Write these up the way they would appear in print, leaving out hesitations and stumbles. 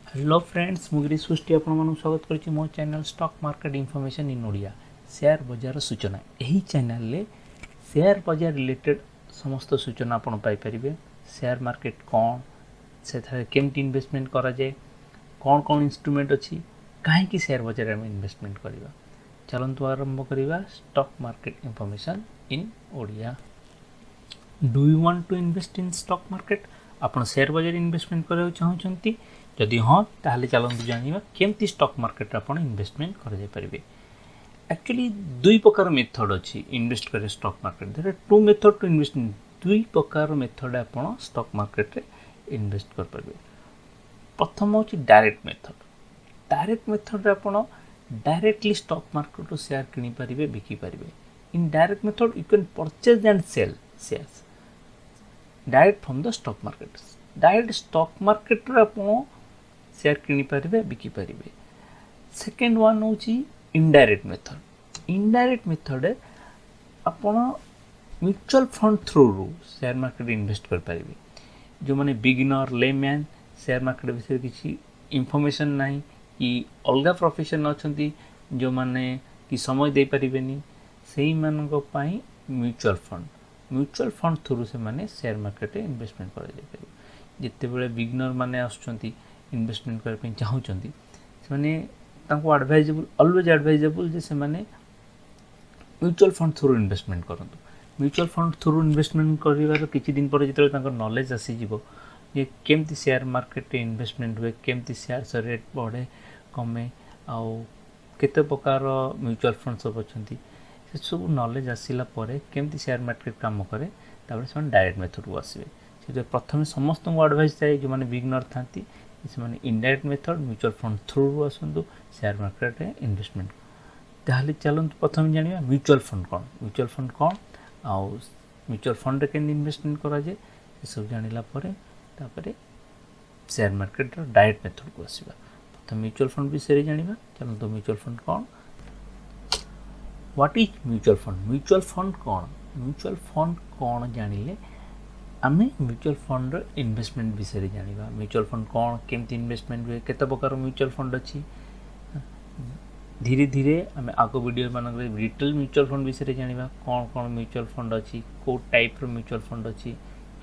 Hello friends मुगिरी सृष्टि आपण स्वागत करुच्ची मो channel stock market information in Odia share बजार सूचना यही चैनल ले शेयर बजार रिलेटेड समस्त सूचना आपण पाई परिबे। शेयर मार्केट कौन से केमती इन्वेस्टमेंट करा जाए कौन कौन इंस्ट्रूमेंट अच्छी कहीं शेयर बजार में इन्वेस्टमेंट करवा चलतु आरंभ करवा stock market information in Odia. Do you want to invest in stock market आपण शेयर बजार इन्वेस्टमेंट करने चाहूँगी जदि हाँ ताहले चलतु जानिबा केमती स्टॉक मार्केट आपण इन्वेस्टमेंट कर जाय परिबे। एक्चुअली दुई प्रकार मेथड अच्छी इन्वेस्ट करे stock market there are two method to invest दुई प्रकार मेथड आपण स्टॉक मार्केट रे इन्वेस्ट कर परिबे। प्रथम होची डायरेक्ट मेथड रे आपण डायरेक्टली स्टॉक मार्केट रो शेयर किनि परिबे बिकी परिबे। In direct method you can purchase and sell shares direct from the stock market. Direct stock market रे आपण शेयर किनि परिबे बिकी परिबे। सेकेंड वन होची इनडायरेक्ट मेथड। इनडायरेक्ट मेथड आपण म्यूचुअल फंड थ्रू रू शेयर मार्केट इन्वेस्ट कर परिबे। जो माने बिगिनर लेमैन शेयर मार्केट विषय किसी इंफॉर्मेशन नाही कि अलगा प्रोफेशन अछंती जो माने कि समय दे परिबेनी सेही मानको पाई म्यूचुअल फंड थ्रू से माने शेयर मार्केट इन्वेस्टमेंट कर जाय परिबे। जिते बेले बिगिनर माने आछंती इन्वेस्टमेंट करने चाहूँगी से ऑलवेज एडवाइजेबल जे से म्यूचुअल फंड थ्रू इन्वेस्टमेंट करूँ। म्यूचुअल फंड थ्रू इन्वेस्टमेंट कर किसी दिन पर जो नॉलेज आसीज ये केमती शेयर मार्केट इन्वेस्टमेंट हुए केमती शेयर रेट बढ़े कमे आउ केते प्रकार म्यूचुअल फंड सब अच्छा से सब नॉलेज आसला केमती शेयर मार्केट काम करे से डायरेक्ट मेथड को आसवे। प्रथम समस्त एडवाइस थाए जो मैंने बिगिनर था से indirect method mutual fund through आसतु शेयर मार्केट रे इन्वेस्टमेंट। ताहले चलतु प्रथम जानिबा म्यूचुअल फंड कौन आउ म्यूचुअल फंड रे केन इन्वेस्टमेंट करा जाए ये सब जानिला परे तापरे शेयर मार्केट रो डायरेक्ट मेथड को आसीबा। प्रथम म्यूचुअल फंड विषय जानिबा चलतु म्यूचुअल फंड कौन व्हाट इज म्यूचुअल फंड कौन जानिले आम म्यूचुअल फंड इन्वेस्टमेंट विषय जानिबा। म्यूचुअल फंड कौन केमती इन्वेस्टमेंट हुए केते प्रकार म्यूचुअल फंड अच्छी धीरे धीरे आम आग वीडियो मानक रिटेल म्यूचुअल फंड विषय जानिबा कौन कौन म्यूचुअल फंड अच्छी को टाइप रो म्यूचुअल फंड अच्छी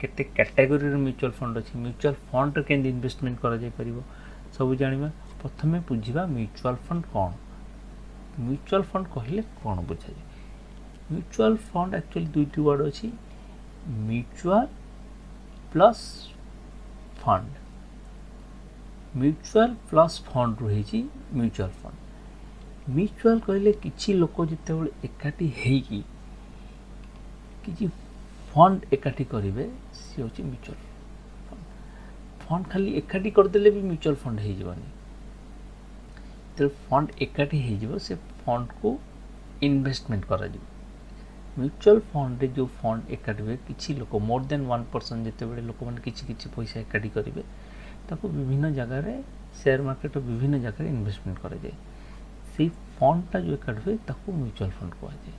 केते कैटेगरी रो म्यूचुअल फंड अच्छी म्यूचुअल फंड रे केमती इन्वेस्टमेंट करा जाय परिबो सब जानिबा। प्रथमे बुझिबा म्यूचुअल फंड कौन। म्यूचुअल फंड कहले कौन बुझा जाय। म्यूचुअल फंड एक्चुअली दुईटी वर्ड अच्छी mutual plus fund. Mutual plus fund रही म्यूचुअल फंड। म्यूचुअल कहले किछि लोक जिते बळे एकाठी हेकी किछि फंड एकाठी करिवे से होछि म्यूचुअल फंड। फंड खाली एकाठी करदेले भी म्यूचुअल फंड हे जीवनी तो फंड एकाठी हे जीवो से फंड को इन्वेस्टमेंट करा जीवो। म्यूचुअल फंड रे जो फंड एकाठी हुए किसी लोक मोर देन 1% जिते बड़े लोक मैंने किसी पैसा एकाठी करेंगे ताको विभिन्न जगार शेयर मार्केट विभिन्न जगह इन्वेस्टमेंट करा जाए से फंडटा जो एकाठी हुए ताको म्यूचुअल फंड कहा जाए।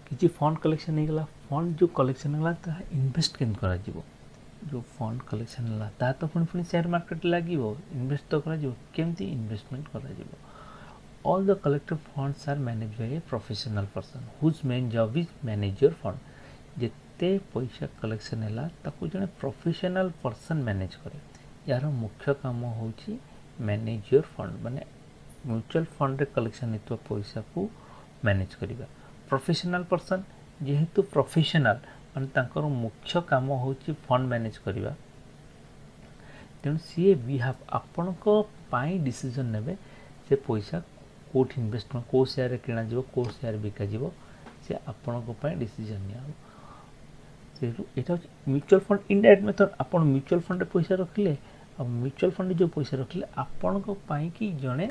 किसी फंड कलेक्शन हो गला फंड जो कलेक्शन होगा ता इन्वेस्ट केन करा जीवो। जो फंड कलेक्शन है ता तो पुणी शेयर मार्केट लगे इन्वेस्ट तो करा जीवो केमती इन्वेस्टमेंट करा जीवो। All the collected funds are managed by a professional person whose main job is manage your fund। जिते पैसा कलेक्शन है ताकू जने प्रोफेशनल पर्सन मैनेज करे यार मुख्य काम होची मैनेज योर फंड माने म्यूचुअल फंड रे कलेक्शन हेतु पैसा को मैनेज करिबा। प्रोफेशनल पर्सन जेहेतु प्रोफेशनल माने तांकर मुख्य काम होची फंड मैनेज करिबा तेणु सी बिहाफ आपण को पाई डिसीजन नेबे से पैसा कोठी इन्वेस्टमेंट को शेयर किणा जीवो को शेयर बिका जीवो से आपण को पाई डिसीजन निया से एटा म्यूचुअल फंड इनडायरेक्ट मेथड। आपण म्यूचुअल फंड रे पैसा रखले अब म्यूचुअल फंड जो पैसा रखले आपण को पाई कि जणे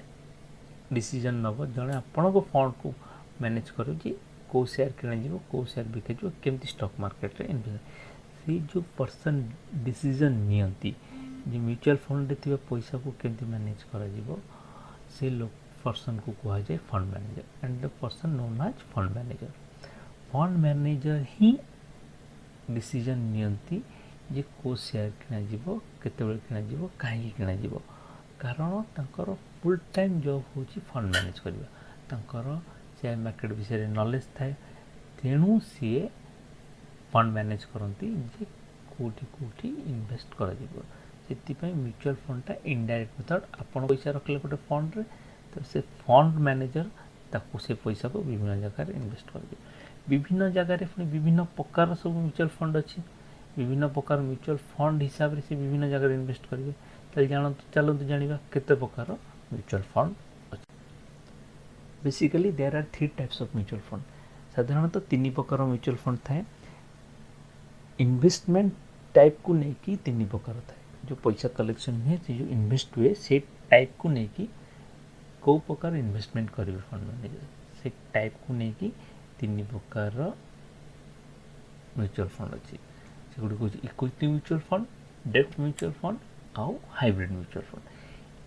डिसीजन नबो जणे आपण को फंड को मैनेज करू कि को शेयर किणा जीवो को शेयर बिका जीवो केमती स्टॉक मार्केट रे इन्वेस्ट से जो पर्सन डिसीजन नियंती जे म्यूचुअल फंड रे थिबा पैसा को केमती मैनेज करा जीवो से लोग पर्सन को कहा जाए fund manager and the person known as fund manager. Fund manager ही डिसीजन नियंती जे को शेयर किणाଯିବ केतेबेले किणाଯିବ काहे किणाଯିବ कारण तांकर फुल टाइम जॉब होची फंड मैनेज करबा तांकर शेयर मार्केट विषय नॉलेज थाए तेणु सी फंड मैनेज करती जे कोठी कोठी इन्वेस्ट करा जिवो से म्यूचुअल फंडटा इनडायरेक्ट मेथड आपण पैसा रखले गोटे फंड रे तो से फंड मैनेजर ताकू से पैसा को विभिन्न जगह इन्वेस्ट कर विभिन्न जगह पुणी विभिन्न प्रकार सब म्यूचुअल फंड अच्छी विभिन्न प्रकार म्यूचुअल फंड हिसाब से विभिन्न जगह इन्वेस्ट करेंगे चलते जाना केते प्रकार म्यूचुअल फंड अच्छे basically there are 3 types of mutual fund साधारणतः 3 प्रकार म्यूचुअल फंड थाए इन्वेस्टमेंट टाइप को लेकिन 3 प्रकार थाए जो पैसा कलेक्शन हुए से जो इन्वेस्ट हुए से टाइप को लेकिन कौ प्रकार इन्वेस्टमेंट करेंगे फंड मैनेजर से टाइप को लेकिन 3 प्रकार म्यूचुअल फंड अच्छी से गुड कौन इक्विटी म्यूचुअल फंड डेब्ट म्यूचुअल फंड आउ hybrid mutual fund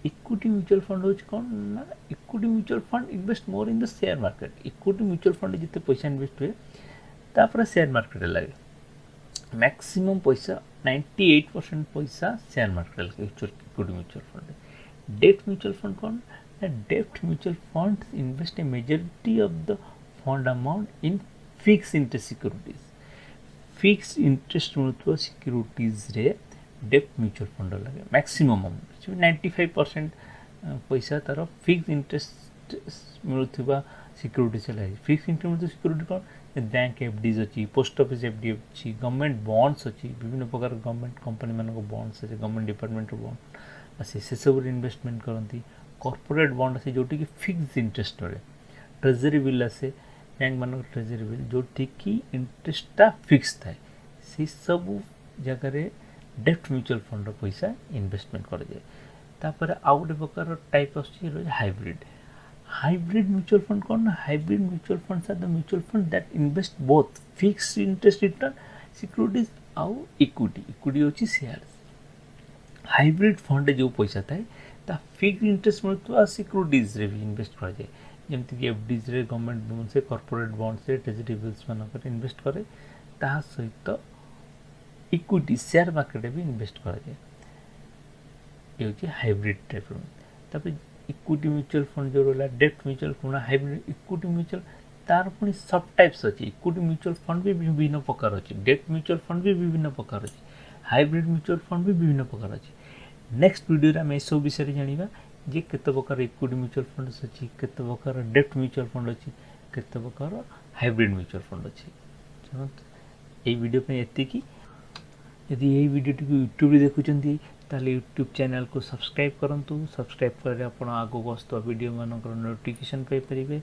equity mutual fund हो कौन ना equity mutual fund invest more in the share market equity mutual fund जिते पैसा इन्वेस्ट हुए तापर शेयर मार्केट लगे मैक्सिमम पैसा 98% पैसा शेयर मार्केट लगे इक्विटी म्यूचुअल फंड डेब्ट म्यूचुअल फंड कौन डेब्ट mutual fund invest a majority of the fund amount in fix interest securities fix interest मिलुवा सिक्योरिटीज रे डेब्ट म्यूचुअल फंड लगे मैक्सिमम 95% पैसा तार फिक्स इंटरेस्ट मिलुवा सिक्योरिटी से लगे फिक्स इंटरेस्ट सिक्योरिटी कौन बैंक एफडीज अच्छी पोस्ट ऑफिस एफडी अच्छी गवर्नमेंट बॉन्ड्स अच्छी विभिन्न प्रकार गवर्नमेंट कंपनी मान बॉन्ड्स अच्छे गवर्नमेंट डिपार्टमेंट बॉन्ड अच्छे से सब इन्वेस्टमेंट करती कॉर्पोरेट बॉन्ड अच्छे जोटी की फिक्स इंटरेस्ट मिले ट्रेजरी बिल आसे बैंक मान ट्रेजरी बिल जोटी की इंटरेस्टा फिक्स थाए से सब जगह डेब्ट म्यूचुअल फंड पैसा इन्वेस्टमेंट कर जाए तापर आउ गोटे प्रकार type hybrid hybrid mutual fund कौन hybrid mutual fund are the mutual fund that invest both fixed interest return securities आउ इक्विटी इक्विटी होची शेयर्स हाइब्रिड फंड जो पैसा थाए ता फिक्स इंटरेस्ट मिलुवा सिक्योरिटीज रे भी इन्वेस्ट कर जाए जमती कि एफडीज रे गवर्नमेंट बॉन्ड से कॉर्पोरेट बॉन्ड से ट्रेजरी बिल्स मानक इन्वेस्ट करे ता सहित इक्विटी शेयर मार्केट भी इन्वेस्ट कर जाए ये हूँ हाइब्रिड टाइप तापर इक्विटी म्यूचुअल फंड जो रहा डेब्ट mutual fund hybrid equity mutual तार पुणी सब टाइप्स अच्छी इक्विटी म्यूचुअल फंड भी विभिन्न प्रकार अच्छी डेब्ट म्यूचुअल फंड भी विभिन्न प्रकार अच्छी हाइब्रिड म्यूचुअल फंड भी विभिन्न प्रकार अच्छी नेक्स्ट वीडियो आम सब विषय जाना जे केते प्रकार इक्विटी म्यूचुअल फंड अच्छी केते प्रकार डेब्ट म्यूचुअल फंड अच्छी केते प्रकार हाइब्रिड म्यूचुअल फंड अच्छी ये वीडियो पे एतिकी यदि यही वीडियो टी यूट्यूब देखुं ताले यूट्यूब चैनल को सब्सक्राइब करंतु सब्सक्राइब कर आपण आगो आसुवा वीडियो मानकर नोटिफिकेशन पाई परिबे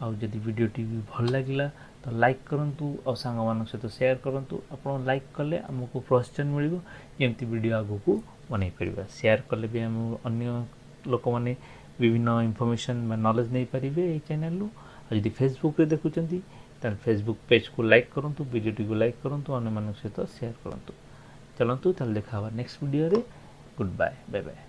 आउ जदि वीडियो टी भल लागिला तो लाइक करंतु और सांग मान सहित शेयर करंतु आपण लाइक कले हमको प्रोत्साहन मिलिबो जेमती वीडियो आगो को बनै परिबा शेयर कले भी हम अन्य लोक माने विभिन्न इंफॉर्मेशन नॉलेज नहीं पारिबे ए चैनल लो यदि फेसबुक रे देखुचंती ताल फेसबुक पेज को लाइक करंतु वीडियो टी को लाइक करंतु अन्य मान सहित शेयर करंतु चलंतु ताल देखा नेक्स्ट वीडियो रे गुड बाय बाय बाय।